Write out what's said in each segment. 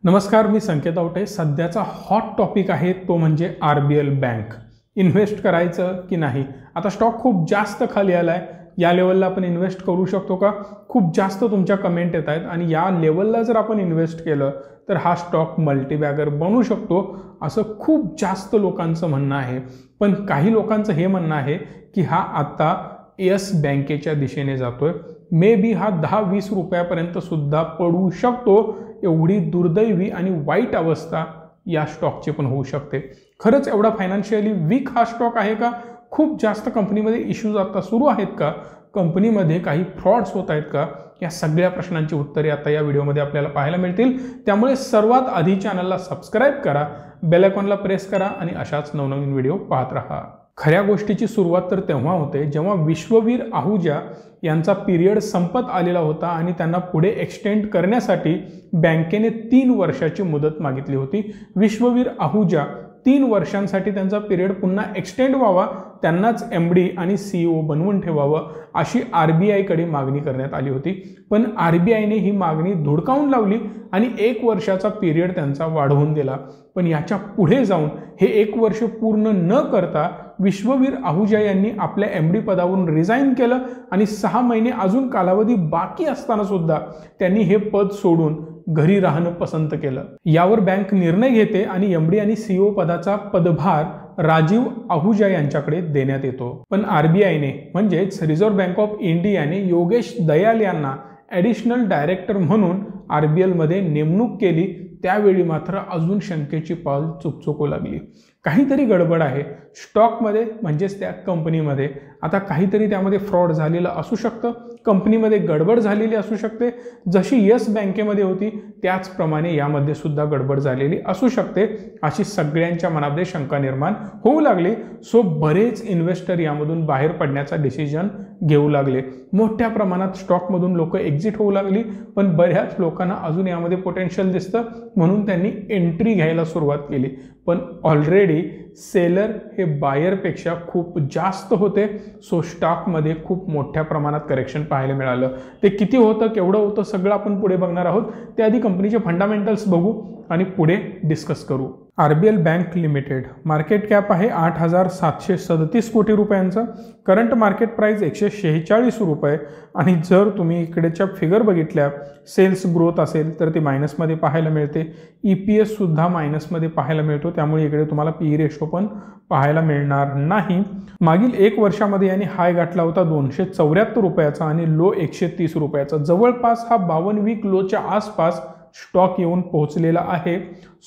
नमस्कार, मी संकेत आवटे। सध्याचा hot topic आहे तो म्हणजे आरबीएल बँक। इन्व्हेस्ट करायचं की नाही? आता स्टॉक खूप जास्त खाली आलाय, या लेवलला आपण इन्व्हेस्ट करू शकतो का? खूप जास्त तुमच्या कमेंट येत आहेत आणि या लेवलला जर आपण इन्व्हेस्ट केलं तर हा स्टॉक मल्टीबॅगर बनू शकतो असं खूप जास्त लोकांचं म्हणणं आहे। पण काही लोकांचं हे म्हणणं आहे की हा आता येस बँकेच्या दिशेने जातोय, मे बी हा 10-20 रुपयापर्यंत सुद्धा पडू शकतो। एवढी दुर्दैवी आणि वाईट अवस्था या स्टॉकची पण होऊ शकते। खरंच एवढा फायनान्शियली वीक हा स्टॉक आहे का? खूप जास्त कंपनीमध्ये इश्यूज आता सुरू आहेत का? कंपनीमध्ये काही फ्रॉड्स होत आहेत का? या सगळ्या प्रश्नांची उत्तरे आता या व्हिडिओमध्ये आपल्याला पाहायला मिळतील। त्यामुळे सर्वात आधी चॅनलला सबस्क्राइब करा, बेल आयकॉनला प्रेस करा आणि अशाच नवनवीन व्हिडिओ पाहत राहा। खऱ्या गोष्टीची सुरुवात तर तेव्हा होते जेव्हा विश्ववीर आहूजा यांचा पिरियड संपत आलेला होता आणि त्यांना पुढे एक्सटेंड करण्यासाठी बँकेने 3 वर्षाची मुदत मागितली होती। विश्ववीर आहूजा 3 वर्षांसाठी त्यांचा पिरियड पुन्हा एक्सटेंड व्हावा, त्यांनाच एमडी आणि सीईओ बनवून ठेवावं अशी आरबीआयकडे मागणी करण्यात आली होती। पण आरबीआयने ही मागणी धुडकावून लावली आणि 1 वर्षाचा पिरियड त्यांचा वाढवून दिला। पण याच्या पुढे जाऊन हे 1 वर्ष पूर्ण न करता विश्ववीर आहूजा यांनी आपल्या एमडी पदावरून रिझाइन केलं आणि 6 महिने अजून कालावधी बाकी असताना सुद्धा त्यांनी हे पद सोडून घरी राहणं पसंत केलं। यावर बँक निर्णय घेते आणि एमडी आणि सीईओ पदाचा पदभार राजीव आहूजा यांच्याकडे देण्यात येतो। पण आरबीआयने म्हणजेच रिझर्व्ह बँक ऑफ इंडियाने योगेश दयाल यांना ॲडिशनल डायरेक्टर म्हणून आरबीएल मध्ये नेमणूक केली। त्यावेळी मात्र अजून शंकेची पाल चुकचुकू लागली। काहीतरी गडबड आहे स्टॉकमध्ये, म्हणजेच त्या कंपनीमध्ये। आता काहीतरी त्यामध्ये फ्रॉड झालेलं असू शकतं, कंपनीमध्ये गडबड झालेली असू शकते। जशी येस बँकेमध्ये होती त्याचप्रमाणे यामध्ये सुद्धा गडबड झालेली असू शकते, अशी सगळ्यांच्या मनामध्ये शंका निर्माण होऊ लागली। सो बरेच इन्व्हेस्टर यामधून बाहेर पडण्याचा डिसिजन घेऊ लागले। मोठ्या प्रमाणात स्टॉकमधून लोक एक्झिट होऊ लागली, पण बऱ्याच लोकांना अजून यामध्ये पोटेन्शियल दिसतं म्हणून त्यांनी एंट्री घ्यायला सुरुवात केली। पण ऑलरेडी सेलर हे बायरपेक्षा खूप जास्त होते। सो स्टॉकमध्ये खूप मोठ्या प्रमाणात करेक्शन पाहायला मिळालं। ते किती होतं, केवढं होतं, सगळं आपण पुढे बघणार आहोत। त्याआधी कंपनीचे फंडामेंटल्स बघू आणि पुढे डिस्कस करू। RBL bank limited market cap आहे 8,737 कोटी रुपयांचा, करंट मार्केट प्राइस 146 रुपये। आणि जर तुम्ही इकडेच्या फिगर बघितल्या, सेल्स ग्रोथ असेल तर ती मायनसमध्ये पाहायला मिळते, ईपीएस सुद्धा मायनसमध्ये पाहायला मिळतो। त्यामुळे इकडे तुम्हाला पी रेशो पण पाहायला मिळणार नाही। मागील 1 वर्षामध्ये यांनी हाय गाठला होता 274 रुपयाचा आणि लो 130 रुपयाचा। जवळपास हा 52 वीक लोच्या आसपास स्टॉक येऊन पोहोचलेला आहे।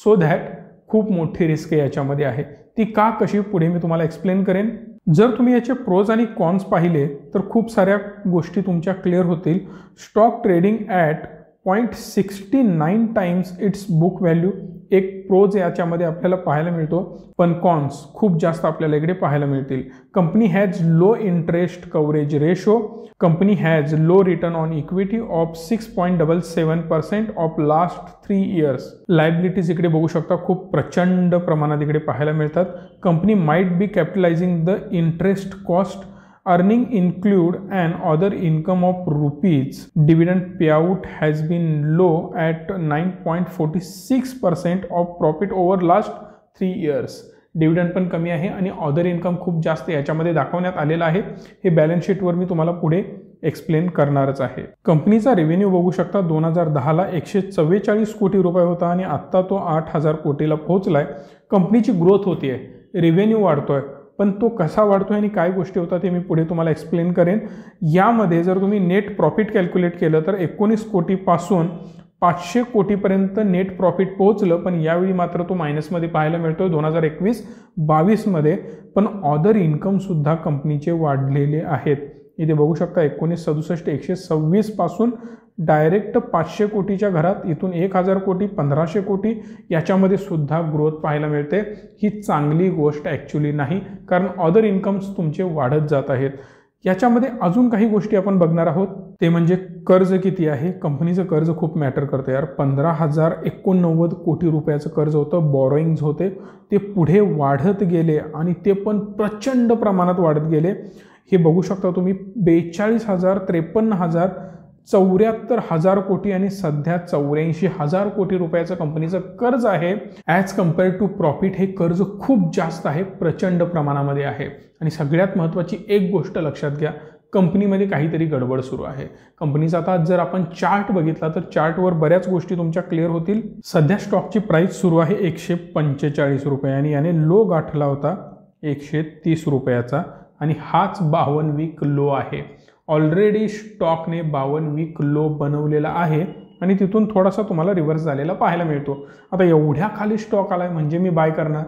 सो दॅट खूप मोठी रिस्क याच्यामध्ये आहे। ती का, कशी, पुढे मी तुम्हाला एक्सप्लेन करेन। जर तुम्ही याचे प्रोज आणि कॉन्स पाहिले तर खूप साऱ्या गोष्टी तुमच्या क्लिअर होतील। Stock trading at 0.69 times it's book value, एक प्रोज याच्यामध्ये आपल्याला पाहायला मिळतो। पण कॉन्स खूप जास्त आपल्याला इकडे पाहायला मिळतील। Company has low interest coverage ratio, company has low return on equity of 6.77% of last 3 years. Liabilities इकडे बघू शकता खूप प्रचंड प्रमाणात इकडे पाहायला मिळतात। Company might be capitalising the interest cost, earning include and other income of rupees, dividend payout has been low at 9.46% of profit over last 3 years। Dividend पण कमी आहे आणि अदर इन्कम खूप जास्त याच्यामध्ये दाखवण्यात आलेला आहे। हे बॅलन्स शीटवर मी तुम्हाला पुढे एक्सप्लेन करणारच आहे। कंपनीचा रेव्हेन्यू बघू शकता 2010ला 144 कोटी रुपये होता आणि आत्ता तो 8,000 कोटीला पोहोचलाय। कंपनीची ग्रोथ होतीये, रेव्हेन्यू वाढतोय, पण तो कसा वाढतोय आणि काय गोष्टी होतात ते मी पुढे तुम्हाला एक्सप्लेन करेन। यामध्ये जर तुम्ही नेट प्रॉफिट कॅल्क्युलेट केलं तर 19 कोटीपासून 500 कोटीपर्यंत नेट प्रॉफिट पोहोचलं, पण यावेळी मात्र तो मायनसमध्ये पाहायला मिळतोय 2021-22 मध्ये। पण अदर इन्कम सुद्धा कंपनीचे वाढलेले आहेत। इथे बघू शकता 1967 126 पासून डायरेक्ट 500 कोटीच्या घरात, इथून 1000 कोटी, 1500 कोटी याच्यामध्ये सुद्धा ग्रोथ पाहायला मिळते। ही चांगली गोष्ट ॲक्च्युली नाही, कारण अदर इन्कम्स तुमचे वाढत जात आहेत। याच्यामध्ये अजून काही गोष्टी आपण बघणार आहोत, ते म्हणजे कर्ज किती आहे। कंपनीचं कर्ज खूप मॅटर करतं यार। 15,089 कोटी रुपयाचं कर्ज होतं, बॉरोइंग्स होते, ते पुढे वाढत गेले आणि ते पण प्रचंड प्रमाणात वाढत गेले। हे बघू शकता तुम्ही 42,000, 53,000 74,000 कोटी आणि सध्या 84,000 कोटी रुपयाचं कंपनीचं कर्ज आहे. ॲज कम्पेअर टू प्रॉफिट हे कर्ज खूप जास्त आहे, प्रचंड प्रमाणामध्ये आहे. आणि सगळ्यात महत्त्वाची एक गोष्ट लक्षात घ्या, कंपनीमध्ये काहीतरी गडबड सुरू आहे. कंपनीचा आता जर आपण चार्ट बघितला तर चार्टवर बऱ्याच गोष्टी तुमच्या क्लिअर होतील. सध्या स्टॉकची प्राइस सुरू आहे 145 रुपये आणि याने लो गाठला होता 130 रुपयाचा आणि हाच 52 वीक लो आहे. ऑलरेडी स्टॉकने 52 वीक लो बनवलेला आहे आणि तिथून थोडासा तुम्हाला रिव्हर्स झालेला पाहायला मिळतो. आता एवढ्या खाली स्टॉक आलाय म्हणजे मी बाय करणार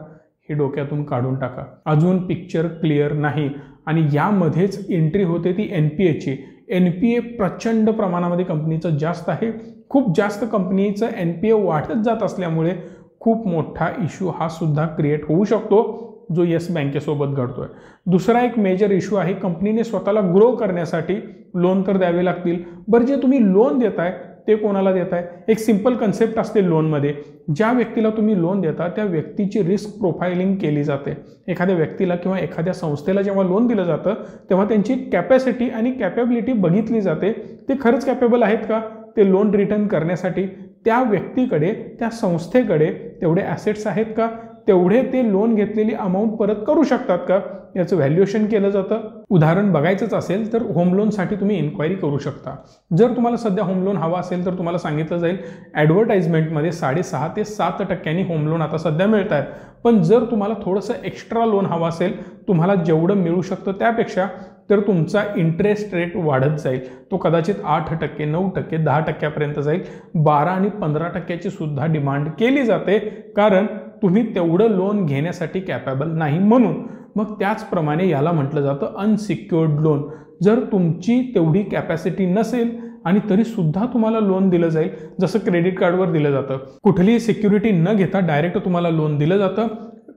हे डोक्यातून काढून टाका. अजून पिक्चर क्लिअर नाही आणि यामध्येच एंट्री होते ती NPAची. NPA प्रचंड प्रमाणामध्ये कंपनीचं जास्त आहे. खूप जास्त कंपनीचं NPA वाढत जात असल्यामुळे खूप मोठा इश्यू हा सुद्धा क्रिएट होऊ शकतो जो येस बँकेसोबत घडतोय. दुसरा एक मेजर इश्यू आहे, कंपनीने स्वतःला ग्रो करण्यासाठी लोन तर द्यावे लागतील. बरं, जे तुम्ही लोन देताय ते कोणाला देताय? एक सिंपल कन्सेप्ट असते लोनमध्ये. ज्या व्यक्तीला तुम्ही लोन देता त्या व्यक्तीची रिस्क प्रोफाइलिंग केली जाते. एखाद्या व्यक्तीला किंवा एखाद्या संस्थेला जेव्हा लोन दिलं जातं तेव्हा त्यांची कॅपॅसिटी आणि कॅपेबिलिटी बघितली जाते. ते खरंच कॅपेबल आहेत का ते लोन रिटर्न करण्यासाठी? त्या व्यक्तीकडे, त्या संस्थेकडे तेवढे ॲसेट्स आहेत का? तेवढे ते लोन घेतलेली अमाऊंट परत करू शकतात का? याचं व्हॅल्युएशन केलं जातं. उदाहरण बघायचंच असेल तर होम लोनसाठी तुम्ही इन्क्वायरी करू शकता. जर तुम्हाला सध्या होम लोन हवा असेल तर तुम्हाला सांगितलं जाईल ॲडव्हर्टाइजमेंटमध्ये 6.5 ते 7% होम लोन आता सध्या मिळत आहेत. पण जर तुम्हाला थोडंसं एक्स्ट्रा लोन हवं असेल, तुम्हाला जेवढं मिळू शकतं त्यापेक्षा, तर तुमचा इंटरेस्ट रेट वाढत जाईल. तो कदाचित 8%, 9%, 10% जाईल. 12 आणि 15% सुद्धा डिमांड केली जाते कारण तुम्ही तेवढं लोन घेण्यासाठी कॅपेबल नाही म्हणून. मग त्याचप्रमाणे याला म्हटलं जातं अनसिक्युअर्ड लोन. जर तुमची तेवढी कॅपॅसिटी नसेल आणि तरी सुद्धा तुम्हाला लोन दिलं जाईल, जसं क्रेडिट कार्डवर दिलं जातं. कुठलीही सिक्युरिटी न घेता डायरेक्ट तुम्हाला लोन दिलं जातं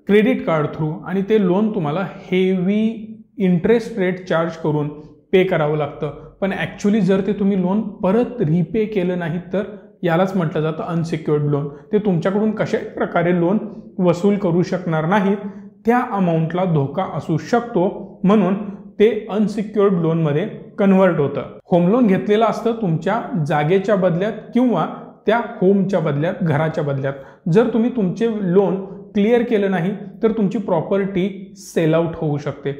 क्रेडिट कार्ड थ्रू आणि ते लोन तुम्हाला हेवी इंटरेस्ट रेट चार्ज करून पे करावं लागतं. पण ॲक्च्युली जर ते तुम्ही लोन परत रिपे केलं नाही तर यालाच म्हटलं जातं अनसिक्युअर्ड लोन. ते तुमच्याकडून कशाही प्रकारे लोन वसूल करू शकणार नाहीत. त्या अमाऊंटला धोका असू शकतो म्हणून ते अनसिक्युअर्ड लोनमध्ये कन्व्हर्ट होतं. होम लोन घेतलेलं असतं तुमच्या जागेच्या बदल्यात किंवा त्या होमच्या बदल्यात, घराच्या बदल्यात. जर तुम्ही तुमचे लोन क्लिअर केलं नाही तर तुमची प्रॉपर्टी सेल आउट होऊ शकते.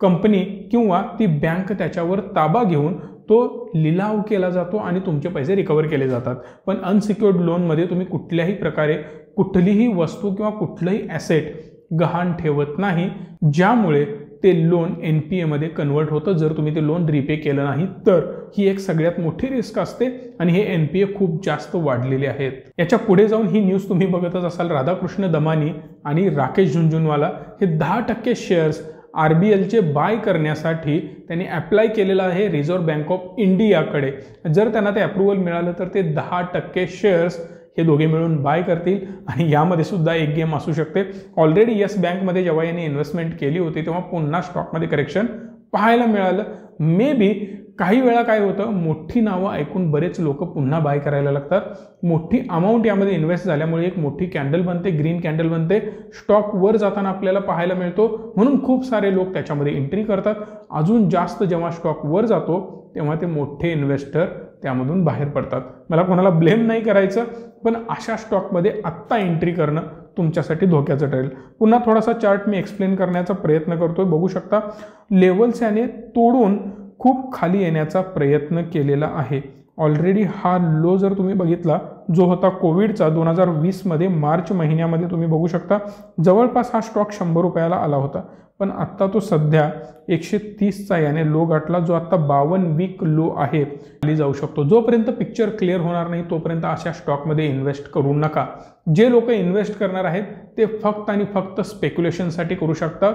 कंपनी किंवा ती बँक त्याच्यावर ताबा घेऊन तो लिलाव केला जातो आणि तुमचे पैसे रिकवर केले जातात. पण अनसिक्युअर्ड लोनमध्ये तुम्ही कुठल्याही प्रकारे कुठलीही वस्तू किंवा कुठलंही ॲसेट गहाण ठेवत नाही, ज्यामुळे ते लोन NPAमध्ये कन्वर्ट होतं जर तुम्ही ते लोन रिपे केलं नाही तर. ही एक सगळ्यात मोठी रिस्क असते आणि हे NPA खूप जास्त वाढलेले आहेत. याच्या पुढे जाऊन ही न्यूज तुम्ही बघतच असाल, राधाकृष्ण दमानी आणि राकेश झुनझुनवाला हे 10% शेअर्स RBLचे बाय करण्यासाठी त्यांनी अप्लाय केलेलं आहे रिझर्व्ह बँक ऑफ इंडियाकडे. जर त्यांना ते अप्रुव्हल मिळालं तर ते 10% शेअर्स हे दोघे मिळून बाय करतील आणि यामध्ये सुद्धा एक गेम असू शकते. ऑलरेडी येस बँकमध्ये जेव्हा यांनी इन्व्हेस्टमेंट केली होती तेव्हा पुन्हा स्टॉकमध्ये करेक्शन पाहायला मिळालं. मे बी काही वेळा काय होतं, मोठी नावं ऐकून बरेच लोक पुन्हा बाय करायला लागतात. मोठी अमाऊंट यामध्ये इन्व्हेस्ट झाल्यामुळे एक मोठी कॅन्डल बनते, ग्रीन कॅन्डल बनते, स्टॉक वर जाताना आपल्याला पाहायला मिळतो म्हणून खूप सारे लोक त्याच्यामध्ये एंट्री करतात. अजून जास्त जेव्हा स्टॉक वर जातो तेव्हा ते मोठे इन्व्हेस्टर त्यामधून बाहेर पडतात. मला कोणाला ब्लेम नाही करायचं, पण अशा स्टॉकमध्ये आत्ता एंट्री करणं तुमच्यासाठी धोक्याचं ठरेल. पुन्हा थोडासा चार्ट मी एक्सप्लेन करण्याचा प्रयत्न करतोय. बघू शकता लेवल्स याने तोडून खूप खाली येण्याचा प्रयत्न केलेला आहे. ऑलरेडी हा लो जर तुम्ही बघितला जो होता कोविडचा 2020मध्ये मार्च महिन्यामध्ये, तुम्ही बघू शकता जवळपास हा स्टॉक 100 रुपयाला आला होता. पण आत्ता तो सध्या 130चा याने लो गाठला जो आता 52 वीक लो आहे, खाली जाऊ शकतो. जोपर्यंत पिक्चर क्लिअर होणार नाही तोपर्यंत अशा स्टॉकमध्ये इन्व्हेस्ट करू नका. जे लोक इन्व्हेस्ट करणार आहेत ते फक्त आणि फक्त स्पेक्युलेशनसाठी करू शकतात,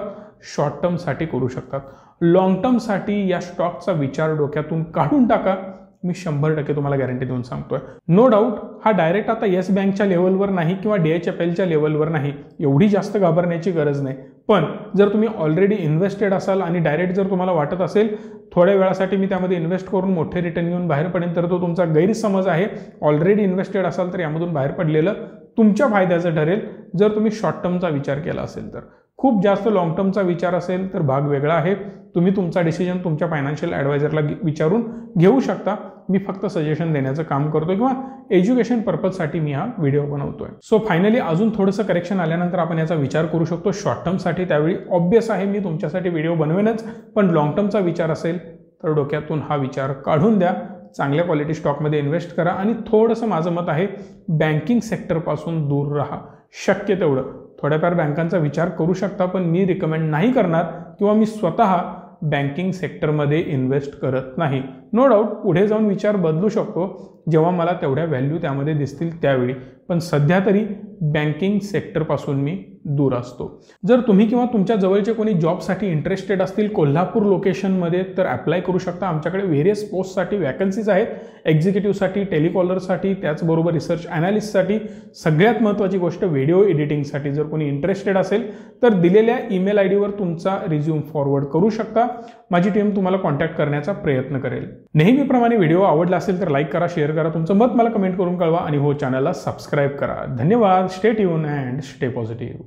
शॉर्ट टर्मसाठी करू शकतात. लॉंग टर्मसाठी या स्टॉकचा विचार डोक्यातून काढून टाका. मी 100% तुम्हाला गॅरंटी देऊन सांगतोय. नो डाऊट हा डायरेक्ट आता येस बँकच्या लेवलवर नाही किंवा DHFLच्या लेवलवर नाही, एवढी जास्त घाबरण्याची गरज नाही. पण जर तुम्ही ऑलरेडी इन्व्हेस्टेड असाल आणि डायरेक्ट जर तुम्हाला वाटत असेल थोड्या वेळासाठी मी त्यामध्ये इन्व्हेस्ट करून मोठे रिटर्न घेऊन बाहेर पडेन, तर तो तुमचा गैरसमज आहे. ऑलरेडी इन्व्हेस्टेड असाल तर यामधून बाहेर पडलेलं तुमच्या फायद्याचं ठरेल जर तुम्ही शॉर्ट टर्मचा विचार केला असेल तर. खूप जास्त लॉंग टर्मचा विचार असेल तर भाग वेगळा आहे. तुम्ही तुमचा डिसिजन तुमच्या फायनान्शियल ॲडवायझरला विचारून घेऊ शकता. मी फक्त सजेशन देण्याचं काम करतोय किंवा एज्युकेशन पर्पजसाठी मी हा व्हिडिओ बनवतोय. सो फायनली अजून थोडंसं करेक्शन आल्यानंतर आपण याचा विचार करू शकतो शॉर्ट टर्मसाठी. त्यावेळी ऑब्वियस आहे मी तुमच्यासाठी व्हिडिओ बनवेनच, पण लॉंग टर्मचा विचार असेल तर डोक्यातून हा विचार काढून द्या. चांगल्या क्वालिटी स्टॉकमध्ये इन्व्हेस्ट करा आणि थोडंसं माझं मत आहे बँकिंग सेक्टरपासून दूर राहा. शक्य तेवढं थोड्याफार बँकांचा विचार करू शकता, पण मी रिकमेंड नाही करणार किंवा मी स्वतः बँकिंग सेक्टरमध्ये इन्व्हेस्ट करत नाही. नो डाऊट पुढे जाऊन विचार बदलू शकतो जेव्हा मला तेवढ्या व्हॅल्यू त्यामध्ये दिसतील त्यावेळी, पण सध्या तरी बँकिंग सेक्टरपासून मी दूर असतो. जर तुम्ही किंवा तुमच्या जवळचे कोणी जॉबसाठी इंटरेस्टेड असतील कोल्हापूर लोकेशनमध्ये तर अप्लाय करू शकता. आमच्याकडे व्हेरियस पोस्टसाठी वॅकन्सीज आहेत, एक्झिक्युटिव्हसाठी, टेलिकॉलरसाठी, त्याचबरोबर रिसर्च ॲनालिस्टसाठी. सगळ्यात महत्त्वाची गोष्ट व्हिडिओ एडिटिंगसाठी जर कोणी इंटरेस्टेड असेल तर दिलेल्या ईमेल आयडीवर तुमचा रिझ्यूम फॉरवर्ड करू शकता. माझी टीम तुम्हाला कॉन्टॅक्ट करण्याचा प्रयत्न करेल. नेहमीप्रमाणे व्हिडिओ आवडला असेल तर लाईक करा, शेअर करा, तुमचं मत मला कमेंट करून कळवा आणि हो चॅनलला सबस्क्राईब करा. धन्यवाद. Stay tune and stay positive.